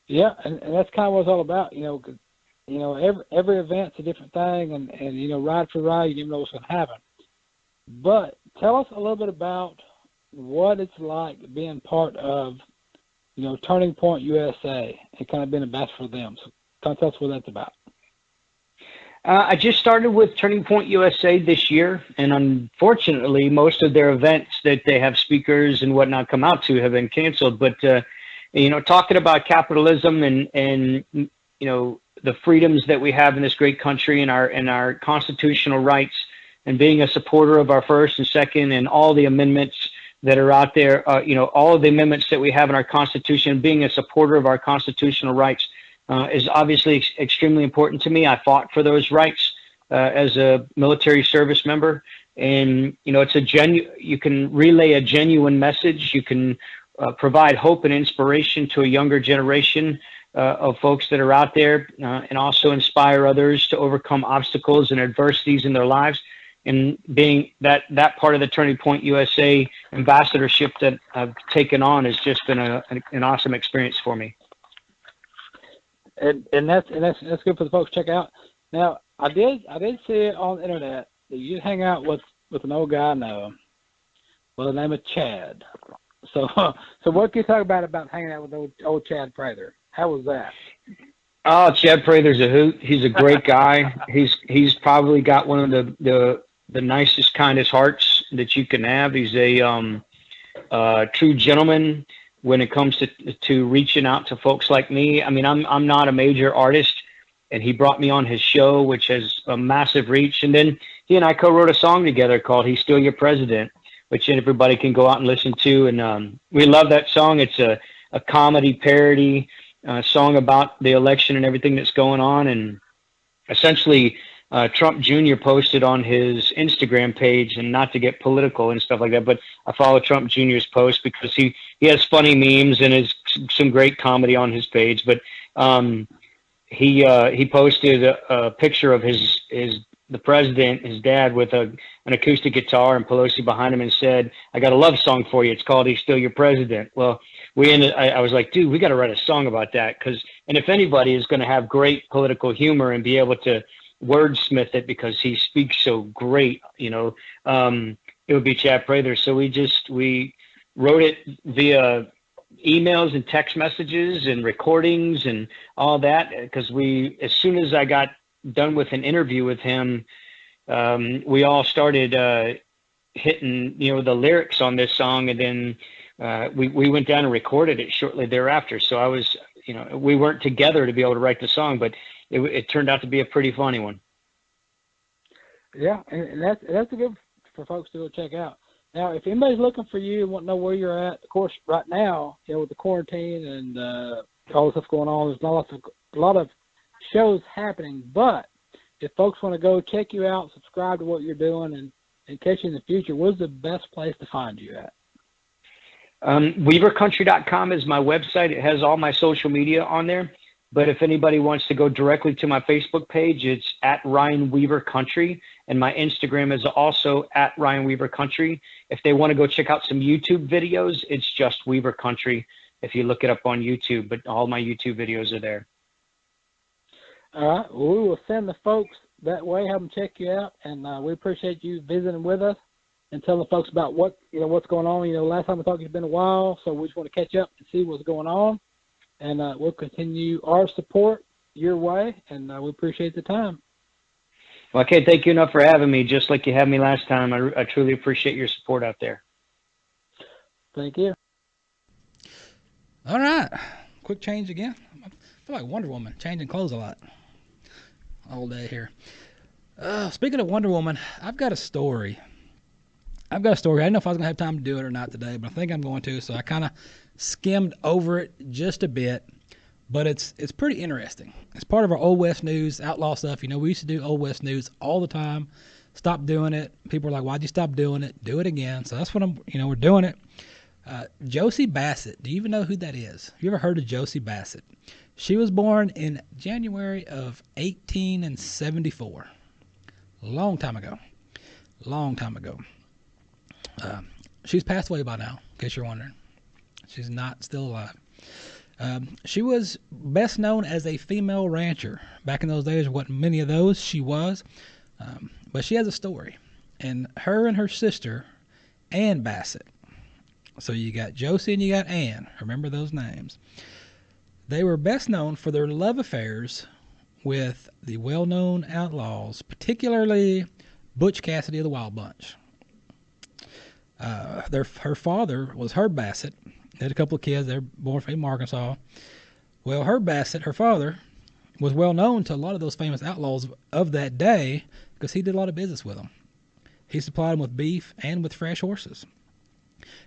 Speaker 7: Yeah, and that's kind of what it's all about, every event's a different thing, and ride for ride, you never know what's going to happen. But tell us a little bit about what it's like being part of, Turning Point USA, and kind of being a ambassador for them. So kind of tell us what that's about.
Speaker 8: I just started with Turning Point USA this year, and unfortunately, most of their events that they have speakers and whatnot come out to have been canceled. But talking about capitalism and the freedoms that we have in this great country, and our constitutional rights, and being a supporter of our First and Second and all the amendments that are out there, all of the amendments that we have in our Constitution, being a supporter of our constitutional rights is obviously extremely important to me. I fought for those rights as a military service member, and you can relay a genuine message. You can provide hope and inspiration to a younger generation of folks that are out there, and also inspire others to overcome obstacles and adversities in their lives. And being that part of the Turning Point USA ambassadorship that I've taken on has just been an awesome experience for me.
Speaker 7: And that's good for the folks to check out. Now, I did see it on the internet that you hang out with an old guy I know by the name of Chad. So what can you talk about hanging out with old Chad Prather? How was that?
Speaker 8: Oh, Chad Prather's a hoot. He's a great guy. He's probably got one of the nicest, kindest hearts that you can have. He's a true gentleman when it comes to reaching out to folks like me. I mean, I'm not a major artist, and he brought me on his show, which has a massive reach. And then he and I co-wrote a song together called "He's Still Your President." which everybody can go out and listen to. And we love that song. It's a comedy parody song about the election and everything that's going on. And essentially, Trump Jr. posted on his Instagram page, and not to get political and stuff like that, but I follow Trump Jr.'s post because he has funny memes and has some great comedy on his page. But he posted a picture of the president, his dad, with an acoustic guitar and Pelosi behind him, and said, "I got a love song for you. It's called 'He's Still Your President.'" Well, I was like, dude, we got to write a song about that, and if anybody is going to have great political humor and be able to wordsmith it because he speaks so great, it would be Chad Prather. So we wrote it via emails and text messages and recordings and all that, because as soon as I got done with an interview with him, we all started hitting the lyrics on this song, and then we went down and recorded it shortly thereafter. So I was, we weren't together to be able to write the song, but it turned out to be a pretty funny one.
Speaker 7: Yeah, and that's a good for folks to go check out. Now, if anybody's looking for you and want to know where you're at, of course, right now, with the quarantine and all the stuff going on, there's a lot of shows happening. But if folks want to go check you out, subscribe to what you're doing, and catch you in the future, where's the best place to find you at?
Speaker 8: WeaverCountry.com is my website. It has all my social media on there. But if anybody wants to go directly to my Facebook page, it's at Ryan Weaver Country. And my Instagram is also at Ryan Weaver Country. If they want to go check out some YouTube videos, it's just Weaver Country if you look it up on YouTube. But all my YouTube videos are there.
Speaker 7: All right. Well, we will send the folks that way, have them check you out. And we appreciate you visiting with us and telling folks about what's going on. Last time we talked, it's been a while, so we just want to catch up and see what's going on. And we'll continue our support your way, and we appreciate the time.
Speaker 8: Well, I can't thank you enough for having me, just like you had me last time. I truly appreciate your support out there.
Speaker 7: Thank you.
Speaker 3: All right. Quick change again. I feel like Wonder Woman, changing clothes a lot all day here. Speaking of Wonder Woman, I've got a story. I didn't know if I was going to have time to do it or not today, but I think I'm going to, so I kind of skimmed over it just a bit, but it's pretty interesting. It's part of our Old West News, outlaw stuff. We used to do Old West News all the time. Stopped doing it. People are like, why'd you stop doing it? Do it again. So that's what we're doing it. Josie Bassett. Do you even know who that is? Have you ever heard of Josie Bassett? She was born in January of 1874. Long time ago. She's passed away by now, in case you're wondering. She's not still alive. She was best known as a female rancher. Back in those days, there wasn't many of those. She was. But she has a story. And her and her sister, Ann Bassett. So you got Josie and you got Ann. Remember those names. They were best known for their love affairs with the well-known outlaws, particularly Butch Cassidy of the Wild Bunch. Her father was Herb Bassett. They had a couple of kids. They're born from Arkansas. Well, Herb Bassett, her father, was well known to a lot of those famous outlaws of that day because he did a lot of business with them. He supplied them with beef and with fresh horses.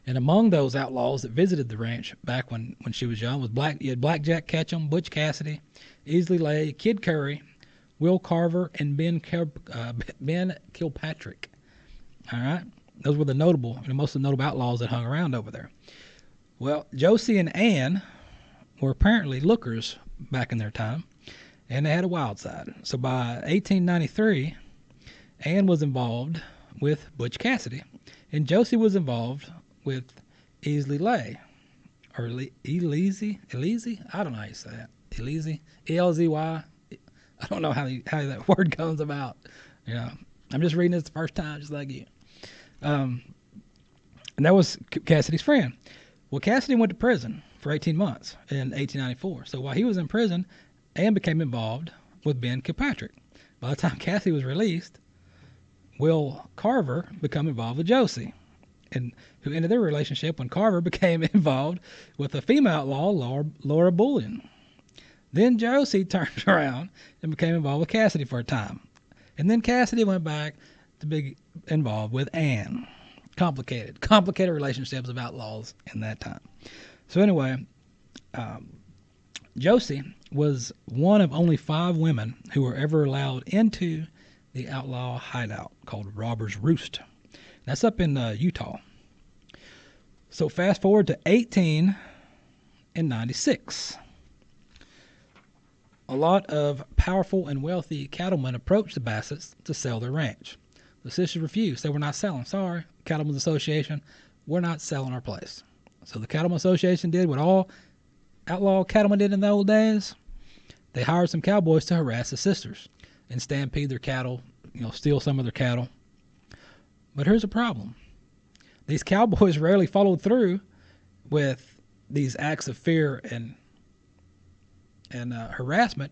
Speaker 3: And among those outlaws that visited the ranch back when she was young was you had Blackjack Ketchum, Butch Cassidy, Easley Lay, Kid Curry, Will Carver, and Ben Kilpatrick. All right? Those were the most of the notable outlaws that hung around over there. Well, Josie and Ann were apparently lookers back in their time, and they had a wild side. So by 1893, Ann was involved with Butch Cassidy, and Josie was involved with Easley Lay, or Elzy. I don't know how you say that. Elzy, E-L-Z-Y. I don't know how that word comes about. I'm just reading this the first time, just like you. And that was Cassidy's friend. Well, Cassidy went to prison for 18 months in 1894. So while he was in prison, Ann became involved with Ben Kilpatrick. By the time Cassidy was released, Will Carver became involved with Josie, and who ended their relationship when Carver became involved with a female outlaw, Laura Bullion. Then Josie turned around and became involved with Cassidy for a time. And then Cassidy went back to be involved with Ann. complicated relationships of outlaws in that time. So anyway, Josie was one of only 5 women who were ever allowed into the outlaw hideout called Robber's Roost. That's up in Utah. So fast forward to 1896. A lot of powerful and wealthy cattlemen approached the Bassetts to sell their ranch. The sisters refused. Said, we're not selling. Sorry, Cattlemen's Association, we're not selling our place. So the Cattlemen's Association did what all outlaw cattlemen did in the old days. They hired some cowboys to harass the sisters and stampede their cattle, steal some of their cattle. But here's a problem. These cowboys rarely followed through with these acts of fear and harassment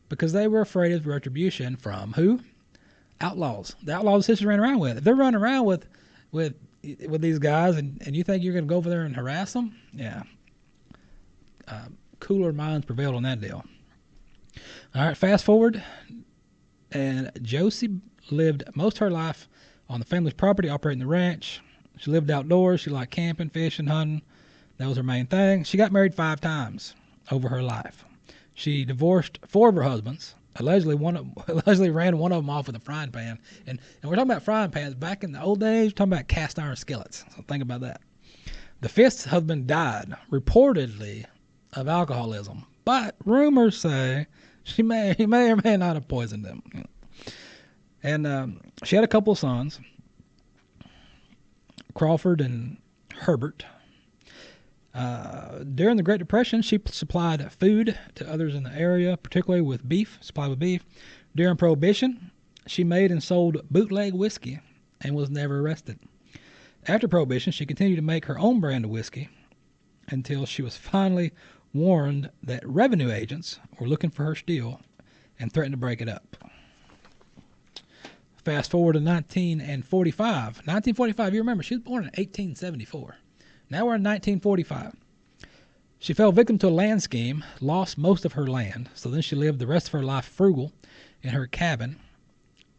Speaker 3: because they were afraid of retribution from who? Outlaws. The outlaws the sisters ran around with. If they're running around with these guys and you think you're going to go over there and harass them, yeah. Cooler minds prevailed on that deal. All right, fast forward, and Josie lived most of her life on the family's property, operating the ranch. She lived outdoors. She liked camping, fishing, hunting. That was her main thing. She got married 5 times over her life. She divorced 4 of her husbands. Allegedly ran one of them off with a frying pan. And we're talking about frying pans. Back in the old days, we're talking about cast iron skillets. So think about that. The 5th husband died, reportedly, of alcoholism. But rumors say he may or may not have poisoned him. And she had a couple of sons, Crawford and Herbert. During the Great Depression, she supplied food to others in the area, particularly with beef. During Prohibition, she made and sold bootleg whiskey and was never arrested. After Prohibition, she continued to make her own brand of whiskey until she was finally warned that revenue agents were looking for her steel and threatened to break it up. Fast forward to 1945. 1945, you remember, she was born in 1874. Now we're in 1945. She fell victim to a land scheme, lost most of her land, so then she lived the rest of her life frugal in her cabin,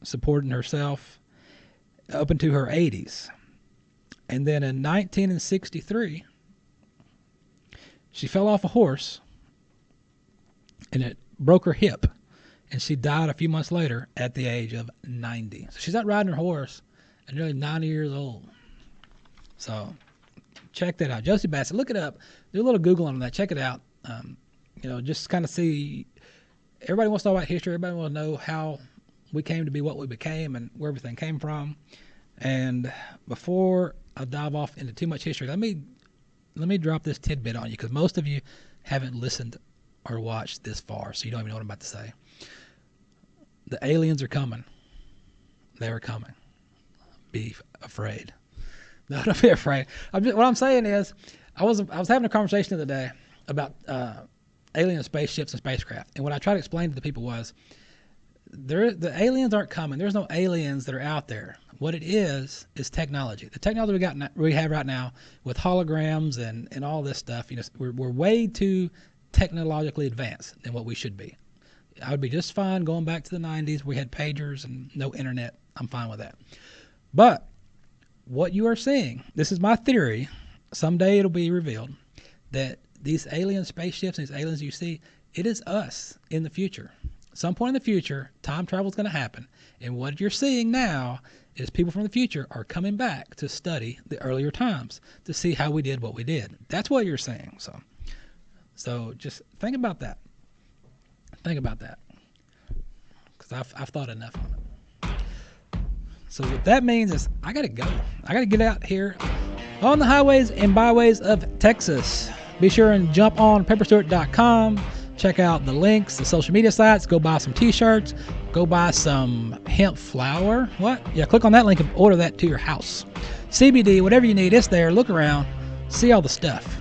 Speaker 3: supporting herself up into her 80s. And then in 1963, she fell off a horse, and it broke her hip, and she died a few months later at the age of 90. So she's out riding her horse at nearly 90 years old. So check that out. Josie Bassett, look it up. Do a little Googling on that. Check it out. Just kind of see. Everybody wants to know about history. Everybody wants to know how we came to be what we became and where everything came from. And before I dive off into too much history, let me drop this tidbit on you, because most of you haven't listened or watched this far, so you don't even know what I'm about to say. The aliens are coming. They're coming. Be afraid. No, don't be afraid. What I'm saying is, I was having a conversation the other day about alien spaceships and spacecraft, and what I tried to explain to the people was, the aliens aren't coming. There's no aliens that are out there. What it is technology. The technology we have right now with holograms and all this stuff. We're way too technologically advanced than what we should be. I would be just fine going back to the 90s. We had pagers and no internet. I'm fine with that. But what you are seeing, this is my theory, someday it'll be revealed, that these alien spaceships and these aliens you see, it is us in the future. Some point in the future, time travel is going to happen. And what you're seeing now is people from the future are coming back to study the earlier times to see how we did what we did. That's what you're saying. So just think about that. Think about that. Because I've thought enough on it. So what that means is I got to go. I got to get out here on the highways and byways of Texas. Be sure and jump on pepperstewart.com. Check out the links, the social media sites. Go buy some t-shirts. Go buy some hemp flour. What? Yeah, click on that link and order that to your house. CBD, whatever you need, it's there. Look around. See all the stuff.